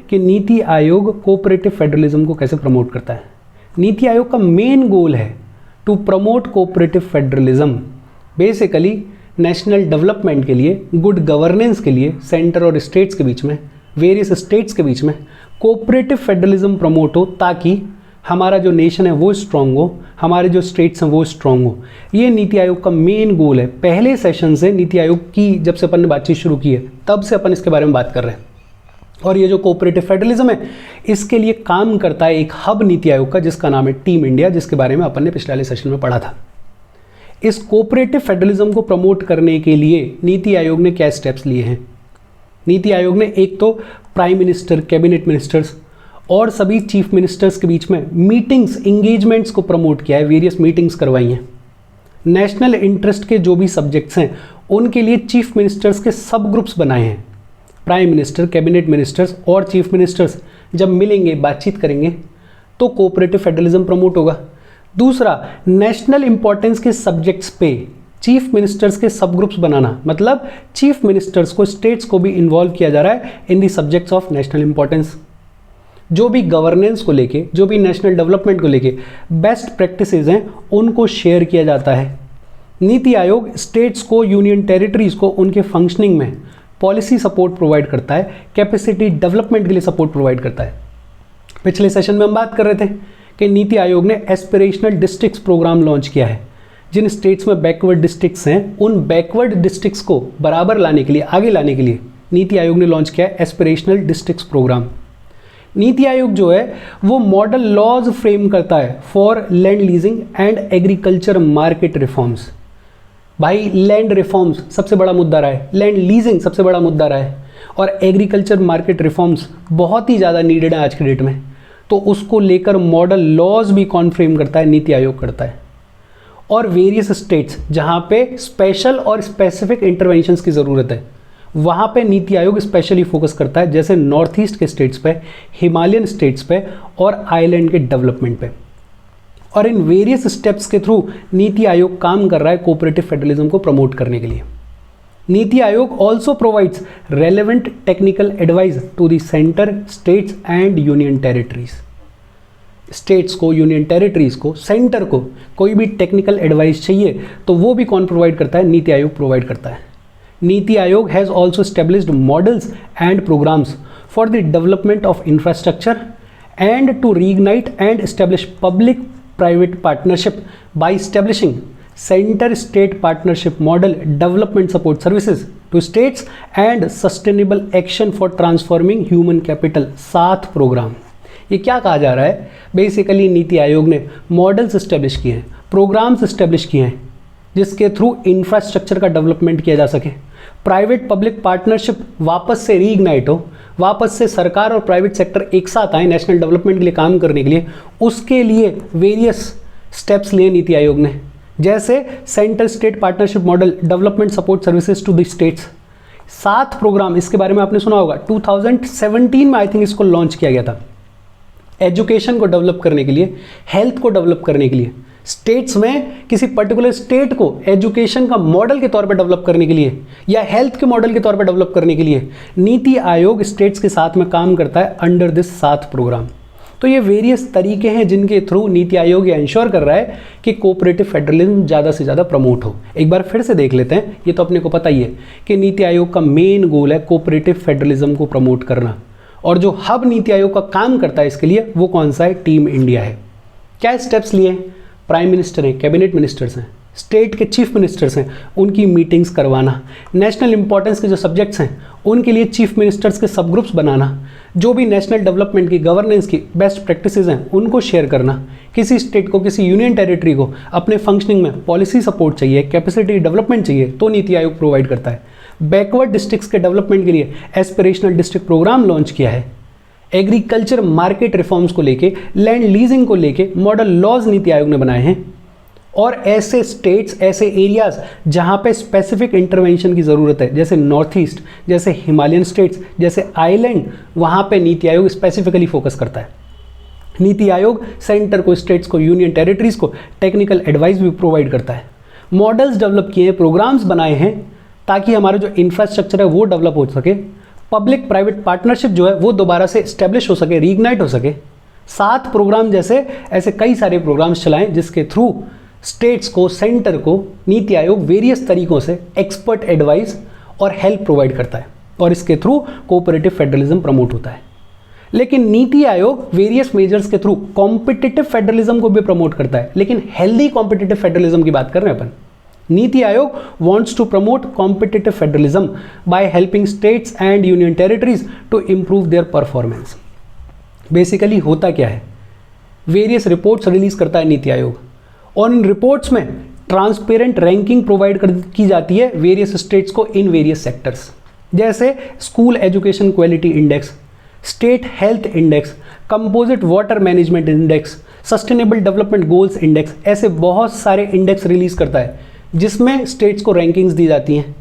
कि NITI Aayog cooperative federalism को कैसे प्रमोट करता है। नीति आयोग का मेन गोल है to promote cooperative federalism. Basically national development के लिए, गुड गवर्नेंस के लिए सेंटर और स्टेट्स के बीच में, वेरियस स्टेट्स के बीच में कोऑपरेटिव फेडरलिज्म प्रमोट हो, ताकि हमारा जो नेशन है वो स्ट्रांग हो, हमारे जो स्टेट्स हैं वो स्ट्रांग हो। ये नीति आयोग का मेन गोल है। पहले सेशन से नीति आयोग की जब से अपन ने बातचीत शुरू की है तब से अपन इसके बारे में बात कर रहे हैं। और ये जो कोऑपरेटिव फेडरलिज्म है इसके लिए काम करता है एक हब नीति आयोग का जिसका नाम है टीम इंडिया, जिसके बारे में अपन ने पिछले वाले सेशन में पढ़ा था। इस कोऑपरेटिव फेडरलिज्म को प्रमोट करने के लिए नीति आयोग ने क्या स्टेप्स लिए हैं। नीति आयोग ने एक तो प्राइम मिनिस्टर, कैबिनेट मिनिस्टर्स और सभी चीफ मिनिस्टर्स के बीच में मीटिंग्स, इंगेजमेंट्स को प्रमोट किया है, वेरियस मीटिंग्स करवाई हैं। नेशनल इंटरेस्ट के जो भी सब्जेक्ट्स हैं उनके लिए चीफ मिनिस्टर्स के सब ग्रुप्स बनाए हैं। प्राइम मिनिस्टर, कैबिनेट मिनिस्टर्स और चीफ मिनिस्टर्स जब मिलेंगे, बातचीत करेंगे तो कोऑपरेटिव फेडरलिज्म प्रमोट होगा। दूसरा, नेशनल इंपॉर्टेंस के सब्जेक्ट्स पे चीफ मिनिस्टर्स के सब ग्रुप्स बनाना, मतलब चीफ मिनिस्टर्स को, स्टेट्स को भी इन्वॉल्व किया जा रहा है in the subjects of national importance. जो भी गवर्नेंस को लेके, जो भी नेशनल डेवलपमेंट को लेके बेस्ट प्रैक्टिसेस हैं उनको शेयर किया जाता है। नीति आयोग स्टेट्स को, यूनियन टेरिटरीज को उनके फंक्शनिंग में पॉलिसी सपोर्ट प्रोवाइड करता है, कैपेसिटी डेवलपमेंट के लिए सपोर्ट प्रोवाइड करता है। पिछले सेशन में हम बात कर रहे थे कि नीति आयोग ने एस्पिरेशनल डिस्ट्रिक्ट्स प्रोग्राम लॉन्च किया है। जिन स्टेट्स में बैकवर्ड डिस्ट्रिक्ट्स हैं उन बैकवर्ड डिस्ट्रिक्ट्स को बराबर लाने के लिए, आगे लाने के लिए नीति आयोग ने लॉन्च किया है aspirational districts programme. NITI Aayog जो है वो मॉडल लॉज फ्रेम करता है for land leasing and agriculture market reforms. भाई लैंड रिफॉर्म्स सबसे बड़ा मुद्दा रहा है, लैंड लीजिंग सबसे बड़ा मुद्दा रहा है और एग्रीकल्चर मार्केट रिफॉर्म्स बहुत ही ज़्यादा नीडेड है आज के डेट में। तो उसको लेकर मॉडल लॉज भी कौन फ्रेम करता है, नीति आयोग करता है। और वेरियस स्टेट्स जहाँ पे स्पेशल और स्पेसिफिक इंटरवेंशंस की ज़रूरत है वहाँ पे नीति आयोग स्पेशली फोकस करता है, जैसे नॉर्थ ईस्ट के स्टेट्स पे, हिमालयन स्टेट्स पे और आइलैंड के डेवलपमेंट पे। और इन वेरियस स्टेप्स के थ्रू नीति आयोग काम कर रहा है कोऑपरेटिव फेडरलिज्म को प्रमोट करने के लिए। NITI Aayog also provides relevant technical advice to the centre, states and union territories. States को, यूनियन टेरिटरीज को, सेंटर को कोई भी टेक्निकल एडवाइस चाहिए तो वो भी कौन प्रोवाइड करता है, नीति आयोग प्रोवाइड करता है। NITI Aayog has also established models and programs for the development of infrastructure and to reignite and establish public-private partnership by establishing center-state partnership model, development support services to states and sustainable action for transforming human capital। 7 programme. ये क्या कहा जा रहा है, basically नीति आयोग ने models establish किए हैं, प्रोग्राम्स इस्टेब्लिश किए हैं जिसके थ्रू इंफ्रास्ट्रक्चर का डेवलपमेंट किया जा सके, प्राइवेट पब्लिक पार्टनरशिप वापस से रीइग्नाइट हो, वापस से सरकार और प्राइवेट सेक्टर एक साथ आए नेशनल डेवलपमेंट के लिए काम करने के लिए। उसके लिए वेरियस स्टेप्स लिए नीति आयोग ने, जैसे centre state partnership model, development support services to the states. 7 programme, इसके बारे में आपने सुना होगा, 2017 में आई थिंक इसको लॉन्च किया गया था। एजुकेशन को डेवलप करने के लिए, हेल्थ को डेवलप करने के लिए, स्टेट्स में किसी पर्टिकुलर स्टेट को एजुकेशन का मॉडल के तौर पर डेवलप करने के लिए या हेल्थ के मॉडल के तौर पर डेवलप करने के लिए नीति आयोग स्टेट्स के साथ में काम करता है अंडर दिस 7 प्रोग्राम। तो ये वेरियस तरीके हैं जिनके थ्रू नीति आयोग ये इंश्योर कर रहा है कि कोऑपरेटिव फेडरलिज्म ज़्यादा से ज़्यादा प्रमोट हो। एक बार फिर से देख लेते हैं, ये तो अपने को पता ही है कि नीति आयोग का मेन गोल है कोऑपरेटिव फेडरलिज्म को प्रमोट करना, और जो हब नीति आयोग का काम करता है इसके लिए वो कौन सा है, टीम इंडिया है। क्या स्टेप्स लिए, प्राइम मिनिस्टर हैं, कैबिनेट मिनिस्टर्स हैं, स्टेट के चीफ मिनिस्टर्स हैं, उनकी मीटिंग्स करवाना, नेशनल इंपॉर्टेंस के जो सब्जेक्ट्स हैं उनके लिए चीफ मिनिस्टर्स के सब ग्रुप्स बनाना, जो भी नेशनल डेवलपमेंट की, गवर्नेंस की बेस्ट प्रैक्टिसेस हैं उनको शेयर करना, किसी स्टेट को, किसी यूनियन टेरिटरी को अपने फंक्शनिंग में पॉलिसी सपोर्ट चाहिए, कैपेसिटी डेवलपमेंट चाहिए तो नीति आयोग प्रोवाइड करता है। बैकवर्ड डिस्ट्रिक्ट्स के डेवलपमेंट के लिए एस्पिरेशनल डिस्ट्रिक्ट प्रोग्राम लॉन्च किया है। एग्रीकल्चर मार्केट रिफॉर्म्स को लेके, लैंड लीजिंग को लेके मॉडल लॉज नीति आयोग ने बनाए हैं। और ऐसे स्टेट्स, ऐसे एरियाज जहां पे स्पेसिफिक इंटरवेंशन की ज़रूरत है, जैसे नॉर्थ ईस्ट, जैसे हिमालयन स्टेट्स, जैसे आइलैंड, वहां पे नीति आयोग स्पेसिफिकली फोकस करता है। नीति आयोग सेंटर को, स्टेट्स को, यूनियन टेरिटरीज को टेक्निकल एडवाइस भी प्रोवाइड करता है। मॉडल्स डेवलप किए हैं, प्रोग्राम्स बनाए हैं ताकि हमारा जो इंफ्रास्ट्रक्चर है वो डेवलप हो सके, पब्लिक प्राइवेट पार्टनरशिप जो है वो दोबारा से स्टैब्लिश हो सके, रीइग्नाइट हो सके। 7 प्रोग्राम जैसे ऐसे कई सारे प्रोग्राम्स चलाएं जिसके थ्रू स्टेट्स को, सेंटर को नीति आयोग वेरियस तरीकों से एक्सपर्ट एडवाइस और हेल्प प्रोवाइड करता है और इसके थ्रू कोऑपरेटिव फेडरलिज्म प्रमोट होता है। लेकिन नीति आयोग वेरियस मेजर्स के थ्रू कॉम्पिटिटिव फेडरलिज्म को भी प्रमोट करता है, लेकिन हेल्दी कॉम्पिटिटिव फेडरलिज्म की बात कर रहे हैं अपन। NITI Aayog wants to promote competitive federalism by helping states and union territories to improve their performance। Basically होता क्या है, वेरियस रिपोर्ट्स रिलीज करता है नीति आयोग और इन रिपोर्ट्स में ट्रांसपेरेंट रैंकिंग प्रोवाइड की जाती है वेरियस स्टेट्स को इन वेरियस सेक्टर्स, जैसे school education quality index, state health index, composite water management index, sustainable development goals index. ऐसे बहुत सारे इंडेक्स रिलीज करता है जिसमें स्टेट्स को रैंकिंग्स दी जाती हैं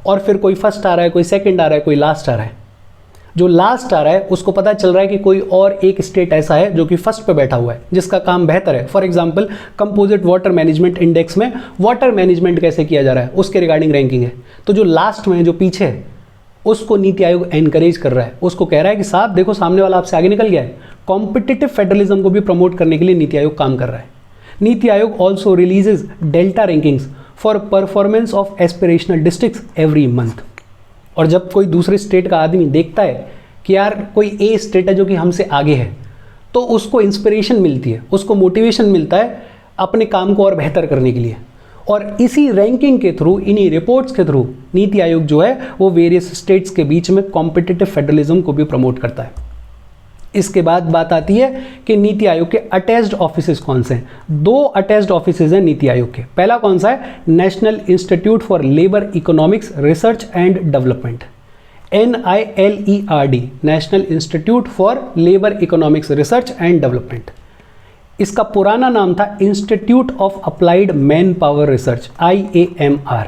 और फिर कोई फर्स्ट आ रहा है, कोई सेकंड आ रहा है, कोई लास्ट आ रहा है। जो लास्ट आ रहा है उसको पता चल रहा है कि कोई और एक स्टेट ऐसा है जो कि फर्स्ट पे बैठा हुआ है जिसका काम बेहतर है। For example composite water management index में वाटर मैनेजमेंट कैसे किया जा रहा है उसके रिगार्डिंग रैंकिंग है। तो जो लास्ट में, जो पीछे है, उसको नीति आयोग एनकरेज कर रहा है, उसको कह रहा है कि साहब देखो सामने वाला आपसे आगे निकल गया है। कॉम्पिटिटिव फेडरलिज्म को भी प्रमोट करने के लिए नीति आयोग काम कर रहा है। नीति Aayog also releases delta rankings for performance of aspirational districts every month. और जब कोई दूसरे स्टेट का आदमी देखता है कि यार कोई ए स्टेट है जो कि हमसे आगे है, तो उसको इंस्पिरेशन मिलती है, उसको मोटिवेशन मिलता है अपने काम को और बेहतर करने के लिए। और इसी रैंकिंग के थ्रू, इन्हीं रिपोर्ट्स के थ्रू नीति आयोग जो है वो वेरियस स्टेट्स के बीच में कॉम्पिटिटिव फेडरलिज्म को भी प्रमोट करता है। इसके बाद बात आती है कि नीति आयोग के अटैच्ड ऑफिसेज कौन से हैं। 2 अटैच्ड ऑफिसेज हैं नीति आयोग के। पहला कौन सा है, national institute for labour economics research and development, NILERD, national institute for labour economics research and development. इसका पुराना नाम था institute of applied manpower research, IAMR।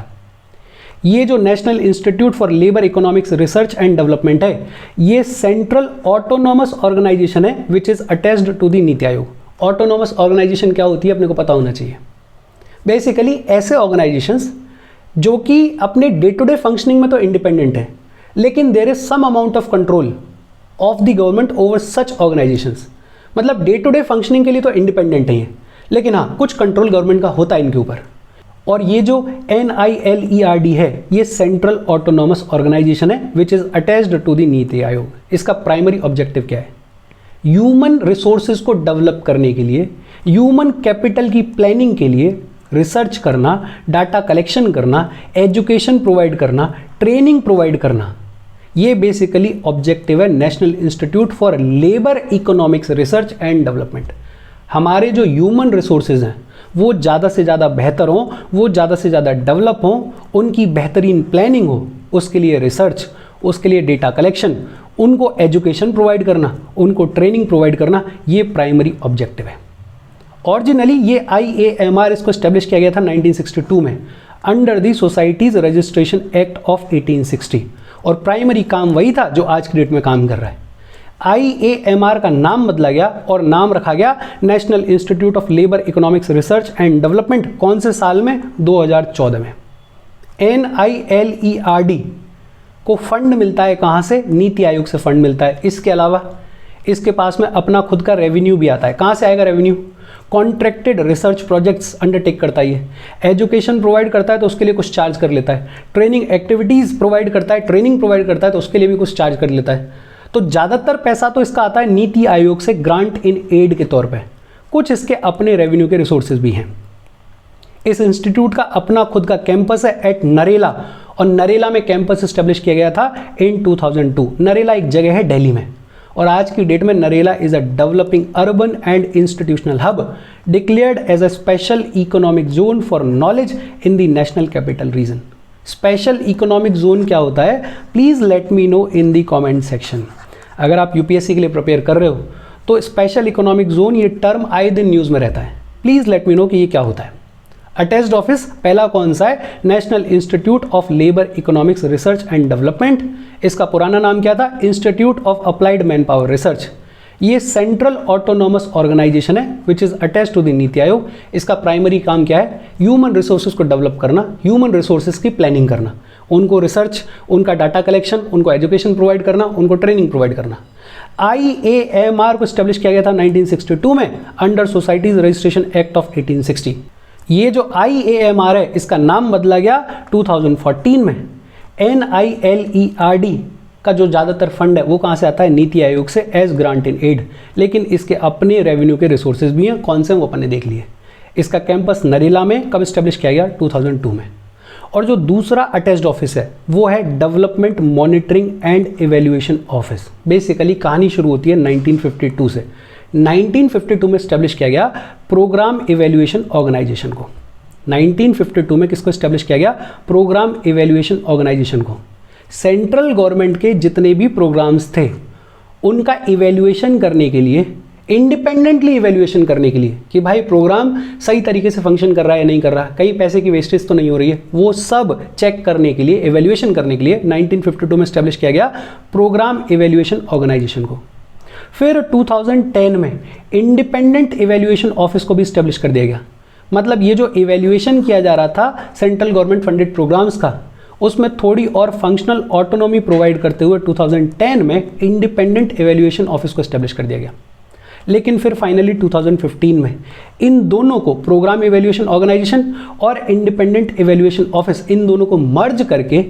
ये जो national institute for labour economics research and development है, ये central autonomous organisation है which is attached to the NITI Aayog. Autonomous organisation क्या होती है अपने को पता होना चाहिए। बेसिकली ऐसे ऑर्गेनाइजेशंस जो कि अपने डे टू डे फंक्शनिंग में तो इंडिपेंडेंट है, लेकिन there is some amount of control of the government over such organisations. मतलब डे टू डे फंक्शनिंग के लिए तो इंडिपेंडेंट है ये, लेकिन हाँ कुछ कंट्रोल गवर्नमेंट का होता है इनके ऊपर। और ये जो NILERD है, ये सेंट्रल ऑटोनॉमस ऑर्गेनाइजेशन है which is attached to the NITI Aayog. इसका प्राइमरी ऑब्जेक्टिव क्या है, ह्यूमन रिसोर्सेज को डेवलप करने के लिए, ह्यूमन कैपिटल की प्लानिंग के लिए रिसर्च करना, डाटा कलेक्शन करना, एजुकेशन प्रोवाइड करना, ट्रेनिंग प्रोवाइड करना। ये बेसिकली ऑब्जेक्टिव है national institute for labour economics research and development. हमारे जो ह्यूमन रिसोर्सेज हैं वो ज़्यादा से ज़्यादा बेहतर हों, वो ज़्यादा से ज़्यादा डेवलप हों, उनकी बेहतरीन प्लानिंग हो, उसके लिए रिसर्च, उसके लिए डेटा कलेक्शन, उनको एजुकेशन प्रोवाइड करना, उनको ट्रेनिंग प्रोवाइड करना, ये प्राइमरी ऑब्जेक्टिव है। ओरिजिनली ये IAMR इसको स्टैब्लिश किया गया था 1962 में under the societies registration act of 1860 और प्राइमरी काम वही था जो आज की डेट में काम कर रहा है। IAMR का नाम बदला गया और नाम रखा गया national institute of labour economics research and development. कौन से साल में, 2014 में। NILERD को फंड मिलता है कहाँ से, नीति आयोग से फंड मिलता है। इसके अलावा इसके पास में अपना खुद का रेवेन्यू भी आता है। कहाँ से आएगा revenue, contracted research projects undertake करता है, एजुकेशन प्रोवाइड करता है तो उसके लिए कुछ चार्ज कर लेता है, ट्रेनिंग एक्टिविटीज़ प्रोवाइड करता है, ट्रेनिंग प्रोवाइड करता है तो उसके लिए भी कुछ चार्ज कर लेता है। तो ज़्यादातर पैसा तो इसका आता है नीति आयोग से ग्रांट इन एड के तौर पे, कुछ इसके अपने रेवेन्यू के रिसोर्सेज भी हैं। इस इंस्टीट्यूट का अपना खुद का कैंपस है एट नरेला और नरेला में कैंपस इस्टेब्लिश किया गया था इन 2002। नरेला एक जगह है दिल्ली में और आज की डेट में Narela is a developing urban and institutional hub declared as a special economic zone for knowledge in the national capital region. Special economic zone क्या होता है, please let me know in the comment section. अगर आप UPSC के लिए prepare कर रहे हो तो स्पेशल इकोनॉमिक जोन ये टर्म आए दिन न्यूज़ में रहता है, प्लीज़ लेट मी नो कि ये क्या होता है। अटैच्ड ऑफिस पहला कौन सा है, national institute of labour economics research and development. इसका पुराना नाम क्या था, institute of applied manpower research. ये सेंट्रल ऑटोनॉमस ऑर्गेनाइजेशन है which is attached to the NITI Aayog. इसका प्राइमरी काम क्या है, ह्यूमन रिसोर्सेज को डेवलप करना, ह्यूमन रिसोर्सेज की प्लानिंग करना, उनको रिसर्च, उनका डाटा कलेक्शन, उनको एजुकेशन प्रोवाइड करना, उनको ट्रेनिंग प्रोवाइड करना। IAMR को स्टैब्लिश किया गया था 1962 में under societies registration act of 1860। ये जो IAMR है इसका नाम बदला गया 2014 में। NILERD का जो ज़्यादातर फंड है वो कहाँ से आता है? नीति आयोग से एज ग्रांट इन एड, लेकिन इसके अपने रेवेन्यू के रिसोर्सेज भी हैं। कौन से वो अपन ने देख लिए। इसका कैंपस नरेला में कब स्टैब्लिश किया गया? 2002 में। और जो दूसरा अटैच्ड ऑफिस है वो है development monitoring and evaluation office. Basically कहानी शुरू होती है 1952 से। 1952 में स्टैब्लिश किया गया प्रोग्राम इवेल्युएशन ऑर्गेनाइजेशन को। 1952 में किसको स्टैब्लिश किया गया? प्रोग्राम इवेल्युएशन ऑर्गेनाइजेशन को। सेंट्रल गवर्नमेंट के जितने भी प्रोग्राम्स थे उनका इवेल्युएशन करने के लिए, इंडिपेंडेंटली इवेल्युएशन करने के लिए कि भाई प्रोग्राम सही तरीके से फंक्शन कर रहा है या नहीं कर रहा है, कहीं पैसे की वेस्टेज तो नहीं हो रही है, वो सब चेक करने के लिए, इवेल्युएशन करने के लिए 1952 में स्टैब्लिश किया गया प्रोग्राम इवेल्युएशन ऑर्गेनाइजेशन को। फिर 2010 में इंडिपेंडेंट इवेल्युएशन ऑफिस को भी स्टैब्लिश कर दिया गया। मतलब ये जो इवेल्युएशन किया जा रहा था सेंट्रल गवर्नमेंट फंडेड प्रोग्राम्स का, उसमें थोड़ी और फंक्शनल ऑटोनॉमी प्रोवाइड करते हुए 2010 में इंडिपेंडेंट इवेल्युएशन ऑफिस को स्टैब्लिश कर दिया गया। लेकिन फिर फाइनली 2015 में इन दोनों को, प्रोग्राम इवेल्युएशन ऑर्गेनाइजेशन और इंडिपेंडेंट इवेल्युएशन ऑफिस, इन दोनों को मर्ज करके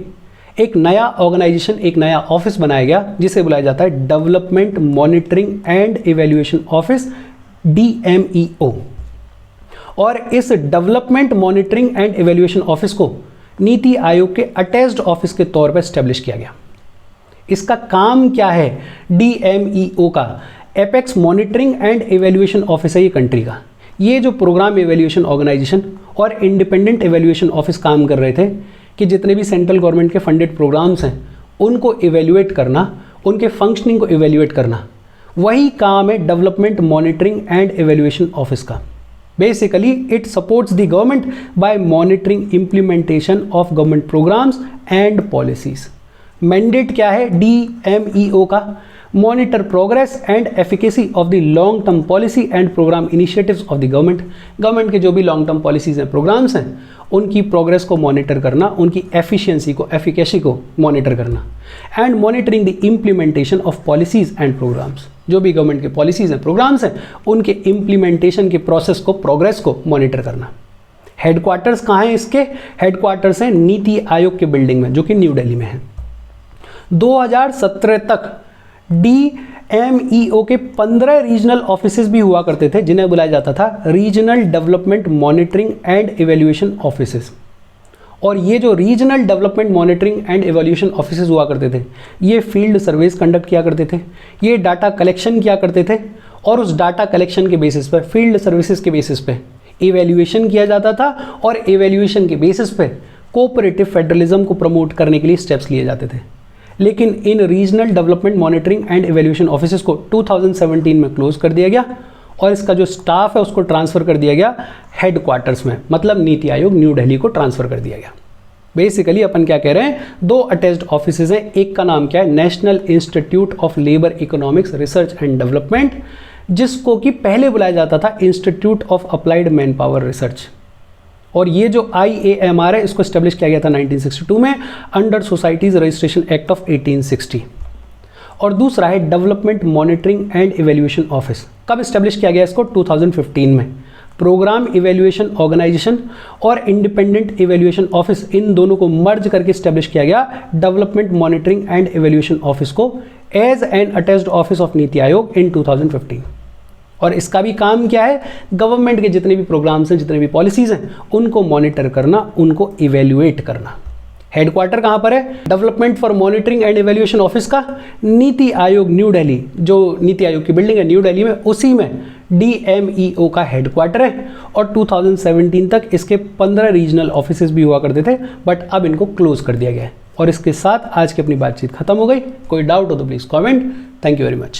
एक नया ऑर्गेनाइजेशन, एक नया ऑफिस बनाया गया जिसे बुलाया जाता है development monitoring and evaluation office, DMEO। और इस development monitoring and evaluation office को नीति आयोग के अटैच्ड ऑफिस के तौर पर स्टैब्लिश किया गया। इसका काम क्या है? DMEO का apex monitoring and evaluation office है ये कंट्री का। ये जो प्रोग्राम इवेल्युएशन ऑर्गेनाइजेशन और इंडिपेंडेंट इवेल्युएशन ऑफिस काम कर रहे थे कि जितने भी सेंट्रल गवर्नमेंट के फंडेड प्रोग्राम्स हैं उनको इवेल्युएट करना, उनके फंक्शनिंग को इवेल्युएट करना, वही काम है development monitoring and evaluation office का। Basically, it supports the government by monitoring implementation of government programs and policies. Mandate क्या है DMEO का? Monitor progress and efficacy of the long-term policy and program initiatives of the government. Government के जो भी long term policies हैं, programmes हैं, उनकी progress को मॉनिटर करना, उनकी एफिशिएंसी को, एफिकेसी को मॉनिटर करना। And monitoring the implementation of policies and programmes. जो भी गवर्नमेंट के पॉलिसीज हैं, प्रोग्राम्स हैं, उनके इम्प्लीमेंटेशन के प्रोसेस को, प्रोग्रेस को मॉनिटर करना। हेडक्वार्टर्स कहाँ हैं इसके? हेडक्वार्टर्स हैं नीति आयोग के बिल्डिंग में जो कि न्यू दिल्ली में है। 2017 तक DMEO के 15 रीजनल ऑफिसेज भी हुआ करते थे जिन्हें बुलाया जाता था regional development monitoring and evaluation offices. और ये जो regional development monitoring and evaluation offices हुआ करते थे ये फील्ड सर्वेस कंडक्ट किया करते थे, ये डाटा कलेक्शन किया करते थे और उस डाटा कलेक्शन के बेसिस पर, फील्ड सर्विसेज के बेसिस पे इवेल्युएशन किया जाता था और इवेल्युएशन के बेसिस पे कोऑपरेटिव फेडरलिज्म को प्रमोट करने के लिए स्टेप्स लिए जाते थे। लेकिन इन regional development monitoring and evaluation offices को 2017 में क्लोज कर दिया गया और इसका जो स्टाफ है उसको ट्रांसफ़र कर दिया गया हेडक्वार्टर्स में, मतलब नीति आयोग न्यू दिल्ली को ट्रांसफ़र कर दिया गया। बेसिकली अपन क्या कह रहे हैं, दो अटैच्ड ऑफिसेज हैं। एक का नाम क्या है? National institute of labour economics research and development, जिसको कि पहले बुलाया जाता था institute of applied manpower research. और ये जो IAMR है इसको स्टैब्लिश किया गया था 1962 में under societies registration act of 1860। और दूसरा है development monitoring and evaluation office. कब स्टैब्लिश किया गया इसको? 2015 में। प्रोग्राम इवेल्युएशन ऑर्गेनाइजेशन और इंडिपेंडेंट इवेल्युएशन ऑफिस, इन दोनों को मर्ज करके स्टैब्लिश किया गया development monitoring and evaluation office को as an attached office of NITI Aayog इन 2015। और इसका भी काम क्या है? गवर्नमेंट के जितने भी प्रोग्राम्स हैं, जितने भी पॉलिसीज़ हैं, उनको मॉनिटर करना, उनको इवेल्युएट करना। हेडक्वार्टर कहाँ पर है? Development for monitoring and evaluation office का नीति आयोग न्यू दिल्ली, जो नीति आयोग की बिल्डिंग है न्यू दिल्ली में, उसी में DMEO का हेडक्वार्टर है। और 2017 तक इसके 15 रीजनल ऑफिसेज भी हुआ करते थे, बट अब इनको क्लोज कर दिया गया है। और इसके साथ आज की अपनी बातचीत खत्म हो गई। कोई डाउट हो तो please comment. Thank you very much.